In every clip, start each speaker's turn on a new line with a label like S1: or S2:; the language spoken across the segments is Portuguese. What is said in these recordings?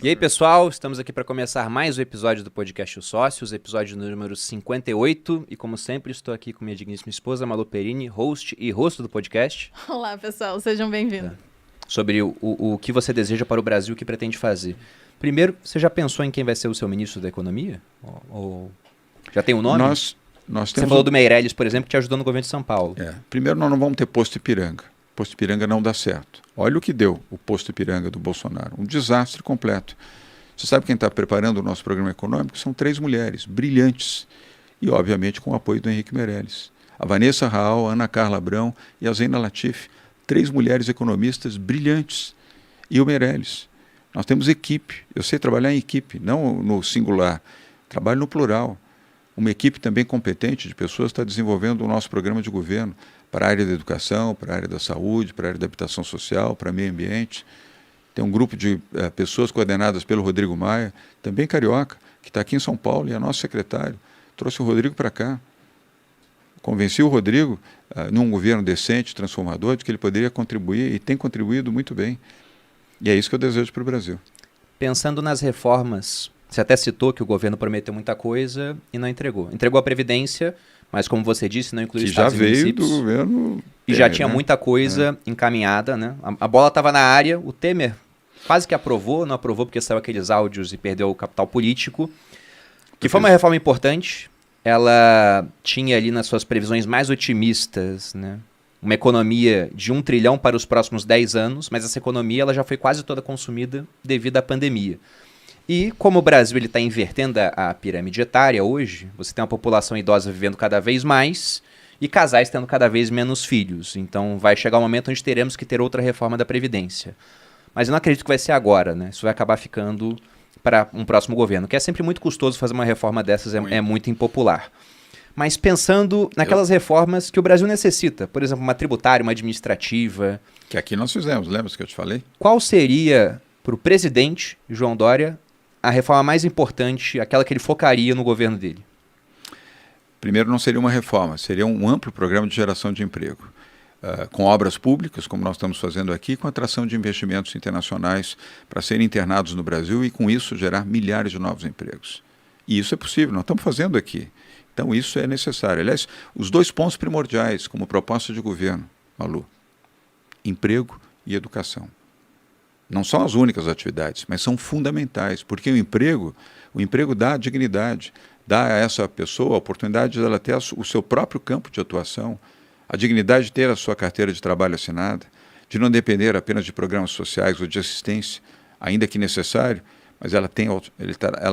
S1: E aí, pessoal, estamos aqui para começar mais um episódio do podcast Os Sócios, episódio número 58. E como sempre, estou aqui com minha digníssima esposa, Malu Perini, host e rosto do podcast.
S2: Olá, pessoal, sejam bem-vindos.
S1: Sobre o que você deseja para o Brasil, o que pretende fazer. Primeiro, você já pensou em quem vai ser o seu ministro da Economia? Ou já tem um nome?
S3: Nós temos
S1: você falou do Meirelles, por exemplo, que te ajudou no governo de São Paulo.
S3: Primeiro, nós não vamos ter posto Ipiranga. Posto Ipiranga não dá certo. Olha o que deu o posto Ipiranga do Bolsonaro. Um desastre completo. Você sabe quem está preparando o nosso programa econômico? São 3 mulheres brilhantes e, obviamente, com o apoio do Henrique Meirelles. A Vanessa Raal, a Ana Carla Abrão e a Zena Latif. 3 mulheres economistas brilhantes. E o Meirelles. Nós temos equipe. Eu sei trabalhar em equipe, não no singular. Trabalho no plural. Uma equipe também competente de pessoas está desenvolvendo o nosso programa de governo para a área da educação, para a área da saúde, para a área da habitação social, para o meio ambiente. Tem um grupo de pessoas coordenadas pelo Rodrigo Maia, também carioca, que está aqui em São Paulo e é nosso secretário. Trouxe o Rodrigo para cá. Convenci o Rodrigo, num governo decente, transformador, de que ele poderia contribuir e tem contribuído muito bem. E é isso que eu desejo para o Brasil.
S1: Pensando nas reformas, você até citou que o governo prometeu muita coisa e não entregou. Entregou a Previdência, mas como você disse, não incluiu estados e municípios.
S3: Já veio do governo
S1: E já tinha muita coisa encaminhada, né? A bola estava na área, o Temer quase que aprovou, não aprovou porque saiu aqueles áudios e perdeu o capital político, que foi uma reforma importante. Ela tinha ali nas suas previsões mais otimistas, né? Uma economia de 1 trilhão para os próximos 10 anos, mas essa economia ela já foi quase toda consumida devido à pandemia. E como o Brasil está invertendo a pirâmide etária hoje, você tem uma população idosa vivendo cada vez mais e casais tendo cada vez menos filhos. Então vai chegar um momento onde teremos que ter outra reforma da Previdência. Mas eu não acredito que vai ser agora, né? Isso vai acabar ficando para um próximo governo, que é sempre muito custoso fazer uma reforma dessas, é muito impopular. Mas pensando naquelas reformas que o Brasil necessita, por exemplo, uma tributária, uma administrativa...
S3: Que aqui nós fizemos, lembra que eu te falei?
S1: Qual seria, para o presidente João Dória, a reforma mais importante, aquela que ele focaria no governo dele?
S3: Primeiro, não seria uma reforma, seria um amplo programa de geração de emprego. Com obras públicas, como nós estamos fazendo aqui, com atração de investimentos internacionais para serem internados no Brasil e, com isso, gerar milhares de novos empregos. E isso é possível, nós estamos fazendo aqui. Então, isso é necessário. Aliás, os 2 pontos primordiais como proposta de governo, Malu, emprego e educação. Não são as únicas atividades, mas são fundamentais, porque o emprego dá dignidade, dá a essa pessoa a oportunidade de ela ter o seu próprio campo de atuação, a dignidade de ter a sua carteira de trabalho assinada, de não depender apenas de programas sociais ou de assistência, ainda que necessário, mas ela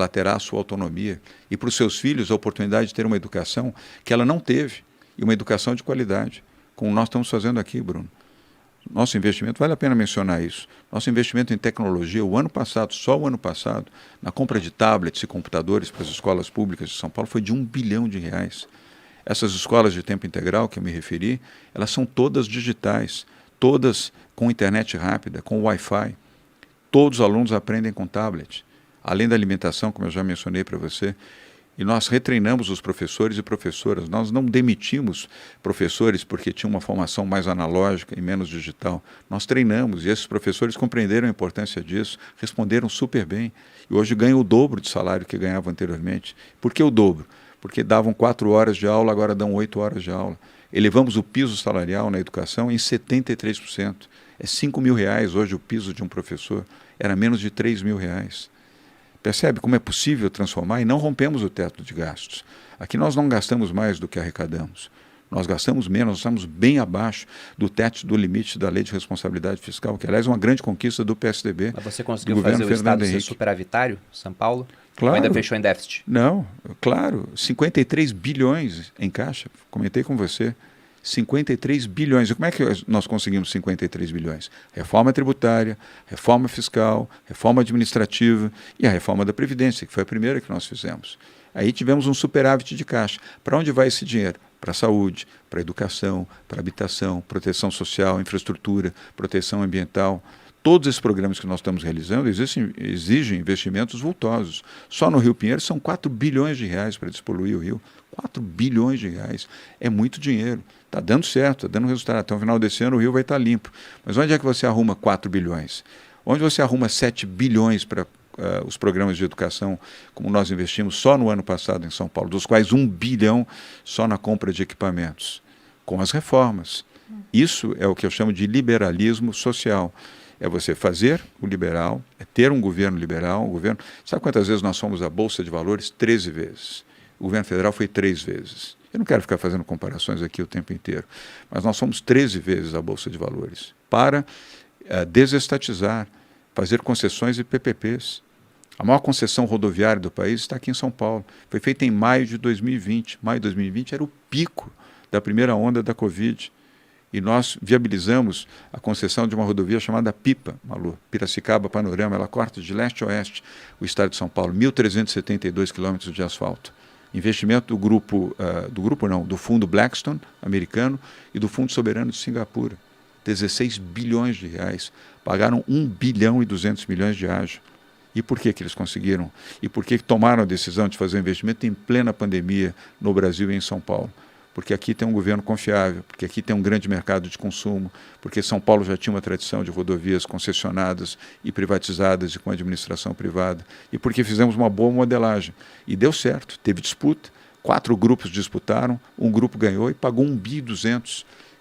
S3: terá a sua autonomia. E para os seus filhos a oportunidade de ter uma educação que ela não teve, e uma educação de qualidade, como nós estamos fazendo aqui, Bruno. Nosso investimento, vale a pena mencionar isso, nosso investimento em tecnologia, só o ano passado, na compra de tablets e computadores para as escolas públicas de São Paulo foi de R$1 bilhão. Essas escolas de tempo integral que eu me referi, elas são todas digitais, todas com internet rápida, com Wi-Fi. Todos os alunos aprendem com tablet, além da alimentação, como eu já mencionei para você. E nós retreinamos os professores e professoras. Nós não demitimos professores porque tinham uma formação mais analógica e menos digital. Nós treinamos e esses professores compreenderam a importância disso, responderam super bem. E hoje ganham o dobro de salário que ganhavam anteriormente. Por que o dobro? Porque davam 4 horas de aula, agora dão 8 horas de aula. Elevamos o piso salarial na educação em 73%. É R$5 mil hoje o piso de um professor. Era menos de R$3 mil. Percebe como é possível transformar e não rompemos o teto de gastos. Aqui nós não gastamos mais do que arrecadamos. Nós gastamos menos, nós estamos bem abaixo do teto do limite da Lei de Responsabilidade Fiscal, que aliás é uma grande conquista do PSDB.
S1: Mas você conseguiu fazer o Estado ser superavitário, São Paulo?
S3: Claro.
S1: Ou ainda fechou em déficit?
S3: Não, claro. 53 bilhões em caixa, comentei com você. 53 bilhões. E como é que nós conseguimos 53 bilhões? Reforma tributária, reforma fiscal, reforma administrativa e a reforma da Previdência, que foi a primeira que nós fizemos. Aí tivemos um superávit de caixa. Para onde vai esse dinheiro? Para a saúde, para a educação, para a habitação, proteção social, infraestrutura, proteção ambiental. Todos esses programas que nós estamos realizando exigem investimentos vultosos. Só no Rio Pinheiro são 4 bilhões de reais para despoluir o rio. 4 bilhões de reais. É muito dinheiro. Está dando certo, está dando resultado. Até o final desse ano o rio vai estar limpo. Mas onde é que você arruma 4 bilhões? Onde você arruma 7 bilhões para os programas de educação, como nós investimos só no ano passado em São Paulo, dos quais 1 bilhão só na compra de equipamentos, com as reformas. Isso é o que eu chamo de liberalismo social. É você fazer o liberal, é ter um governo liberal, um governo... Sabe quantas vezes nós fomos à Bolsa de Valores? 13 vezes. O governo federal foi 3 vezes. Eu não quero ficar fazendo comparações aqui o tempo inteiro, mas nós fomos 13 vezes à Bolsa de Valores para desestatizar, fazer concessões e PPPs. A maior concessão rodoviária do país está aqui em São Paulo. Foi feita em maio de 2020. Maio de 2020 era o pico da primeira onda da Covid. E nós viabilizamos a concessão de uma rodovia chamada PIPA, Malu, Piracicaba Panorama. Ela corta de leste a oeste o estado de São Paulo, 1.372 quilômetros de asfalto. Investimento do fundo Blackstone, americano, e do Fundo Soberano de Singapura. 16 bilhões de reais. Pagaram 1 bilhão e 200 milhões de ágio. E por que eles conseguiram? E por que tomaram a decisão de fazer o investimento em plena pandemia no Brasil e em São Paulo? Porque aqui tem um governo confiável, porque aqui tem um grande mercado de consumo, porque São Paulo já tinha uma tradição de rodovias concessionadas e privatizadas e com administração privada, e porque fizemos uma boa modelagem. E deu certo, teve disputa, 4 grupos disputaram, um grupo ganhou e pagou 1,2 bilhão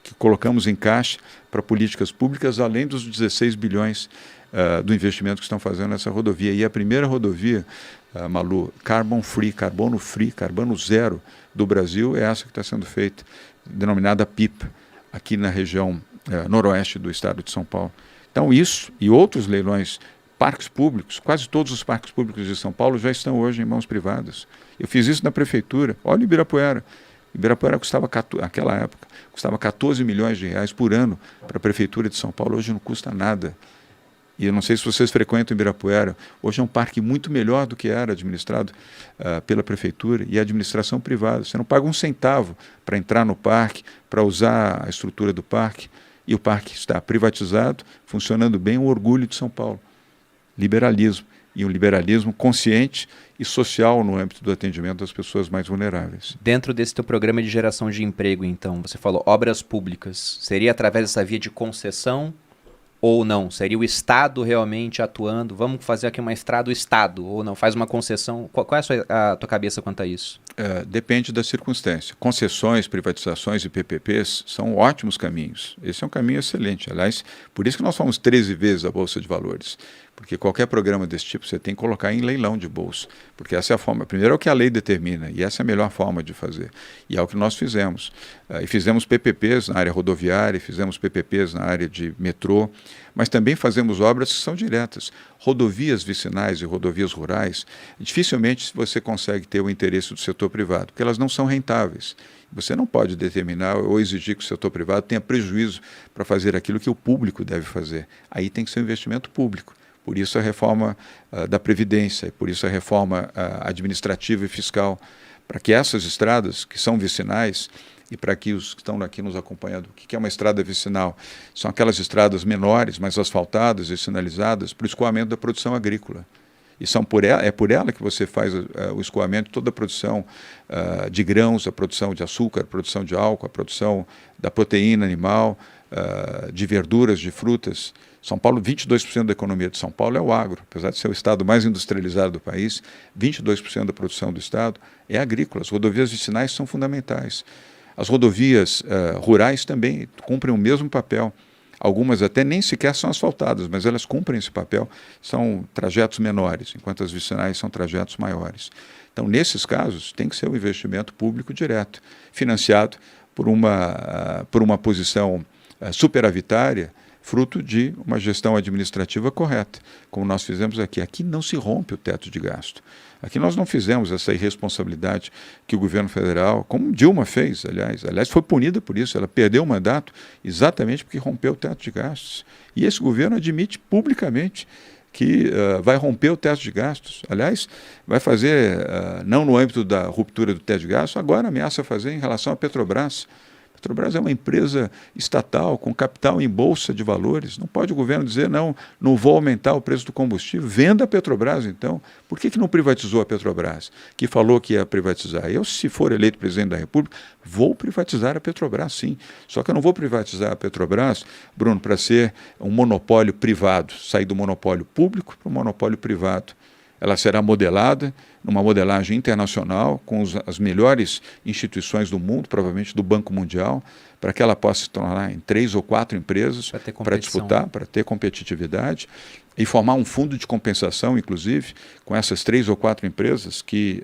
S3: que colocamos em caixa para políticas públicas, além dos 16 bilhões do investimento que estão fazendo nessa rodovia. E a primeira rodovia, Malu, carbono free, carbono zero do Brasil, é essa que está sendo feita, denominada PIP, aqui na região noroeste do estado de São Paulo. Então isso e outros leilões, parques públicos, quase todos os parques públicos de São Paulo já estão hoje em mãos privadas. Eu fiz isso na prefeitura. Olha o Ibirapuera. Ibirapuera custava, naquela época, custava 14 milhões de reais por ano para a prefeitura de São Paulo. Hoje não custa nada. E eu não sei se vocês frequentam Ibirapuera, hoje é um parque muito melhor do que era administrado pela prefeitura e a administração privada. Você não paga um centavo para entrar no parque, para usar a estrutura do parque, e o parque está privatizado, funcionando bem, o orgulho de São Paulo. Liberalismo, e um liberalismo consciente e social no âmbito do atendimento das pessoas mais vulneráveis.
S1: Dentro desse teu programa de geração de emprego, então, você falou obras públicas, seria através dessa via de concessão ou não? Seria o Estado realmente atuando? Vamos fazer aqui uma estrada do Estado, ou não? Faz uma concessão? Qual é a tua cabeça quanto a isso?
S3: Depende da circunstância. Concessões, privatizações e PPPs são ótimos caminhos. Esse é um caminho excelente. Aliás, por isso que nós fomos 13 vezes à Bolsa de Valores. Porque qualquer programa desse tipo você tem que colocar em leilão de bolsa. Porque essa é a forma. Primeiro é o que a lei determina, e essa é a melhor forma de fazer. E é o que nós fizemos. E fizemos PPPs na área rodoviária, fizemos PPPs na área de metrô, mas também fazemos obras que são diretas. Rodovias vicinais e rodovias rurais, dificilmente você consegue ter o interesse do setor privado, porque elas não são rentáveis. Você não pode determinar ou exigir que o setor privado tenha prejuízo para fazer aquilo que o público deve fazer. Aí tem que ser um investimento público. Por isso a reforma da Previdência, por isso a reforma administrativa e fiscal, para que essas estradas que são vicinais, e para que os que estão aqui nos acompanhando, o que é uma estrada vicinal? São aquelas estradas menores, mas asfaltadas e sinalizadas para o escoamento da produção agrícola. E é por ela que você faz o escoamento de toda a produção de grãos, a produção de açúcar, a produção de álcool, a produção da proteína animal, de verduras, de frutas. São Paulo, 22% da economia de São Paulo é o agro. Apesar de ser o estado mais industrializado do país, 22% da produção do estado é agrícola. As rodovias vicinais são fundamentais. As rodovias rurais também cumprem o mesmo papel. Algumas até nem sequer são asfaltadas, mas elas cumprem esse papel. São trajetos menores, enquanto as vicinais são trajetos maiores. Então, nesses casos, tem que ser um investimento público direto, financiado por uma posição superavitária, fruto de uma gestão administrativa correta, como nós fizemos aqui. Aqui não se rompe o teto de gasto. Aqui nós não fizemos essa irresponsabilidade que o governo federal, como Dilma fez, aliás, foi punida por isso. Ela perdeu o mandato exatamente porque rompeu o teto de gastos. E esse governo admite publicamente que vai romper o teto de gastos. Aliás, vai fazer, não no âmbito da ruptura do teto de gastos, agora ameaça fazer em relação à Petrobras. A Petrobras é uma empresa estatal com capital em bolsa de valores. Não pode o governo dizer, não vou aumentar o preço do combustível. Venda a Petrobras, então. Por que não privatizou a Petrobras, que falou que ia privatizar? Eu, se for eleito presidente da República, vou privatizar a Petrobras, sim. Só que eu não vou privatizar a Petrobras, Bruno, para ser um monopólio privado, sair do monopólio público para o monopólio privado. Ela será modelada numa modelagem internacional com as melhores instituições do mundo, provavelmente do Banco Mundial, para que ela possa se tornar em 3 ou 4 empresas para disputar, para ter competitividade e formar um fundo de compensação, inclusive, com essas 3 ou 4 empresas que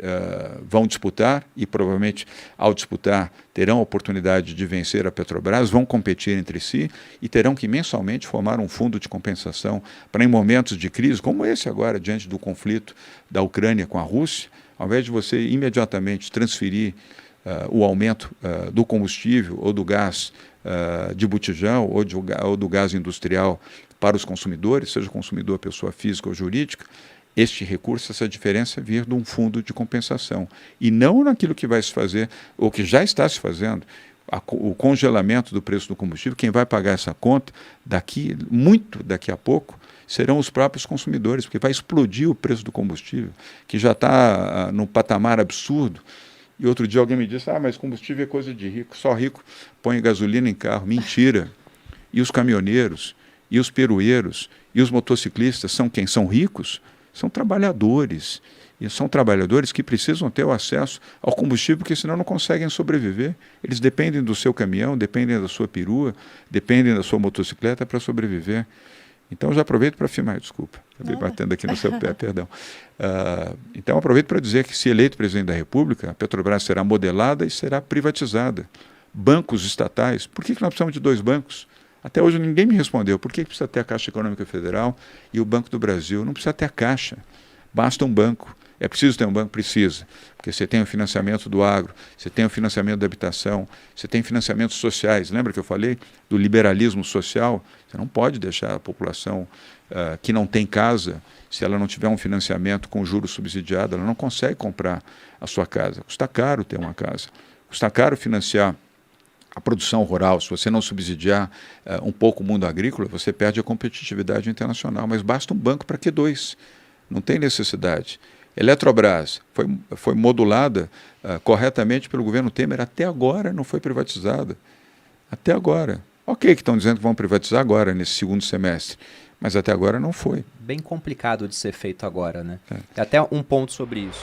S3: vão disputar e provavelmente, ao disputar, terão a oportunidade de vencer a Petrobras, vão competir entre si e terão que mensalmente formar um fundo de compensação para, em momentos de crise, como esse agora, diante do conflito da Ucrânia com a Rússia, ao invés de você imediatamente transferir o aumento do combustível ou do gás de botijão ou do gás industrial para os consumidores, seja consumidor pessoa física ou jurídica, este recurso, essa diferença vir de um fundo de compensação. E não naquilo que vai se fazer, ou que já está se fazendo, o congelamento do preço do combustível. Quem vai pagar essa conta muito daqui a pouco, serão os próprios consumidores, porque vai explodir o preço do combustível, que já está num patamar absurdo. E outro dia alguém me disse, mas combustível é coisa de rico, só rico põe gasolina em carro. Mentira. E os caminhoneiros, e os peroeiros, e os motociclistas são quem? São ricos? São trabalhadores. E são trabalhadores que precisam ter o acesso ao combustível, porque senão não conseguem sobreviver. Eles dependem do seu caminhão, dependem da sua perua, dependem da sua motocicleta para sobreviver. Então, eu já aproveito para afirmar, desculpa, acabei batendo aqui no seu pé, perdão. Então, aproveito para dizer que, se eleito presidente da República, a Petrobras será modelada e será privatizada. Bancos estatais, por que nós precisamos de 2 bancos? Até hoje ninguém me respondeu. Por que precisa ter a Caixa Econômica Federal e o Banco do Brasil? Não precisa ter a Caixa, basta um banco. É preciso ter um banco? Precisa, porque você tem o financiamento do agro, você tem o financiamento da habitação, você tem financiamentos sociais. Lembra que eu falei do liberalismo social? Você não pode deixar a população que não tem casa, se ela não tiver um financiamento com juros subsidiados, ela não consegue comprar a sua casa. Custa caro ter uma casa, custa caro financiar a produção rural. Se você não subsidiar um pouco o mundo agrícola, você perde a competitividade internacional. Mas basta um banco para que 2? Não tem necessidade. Eletrobras foi modulada corretamente pelo governo Temer, até agora não foi privatizada. Até agora. Ok que estão dizendo que vão privatizar agora, nesse segundo semestre, mas até agora não foi.
S1: Bem complicado de ser feito agora, né? Até um ponto sobre isso.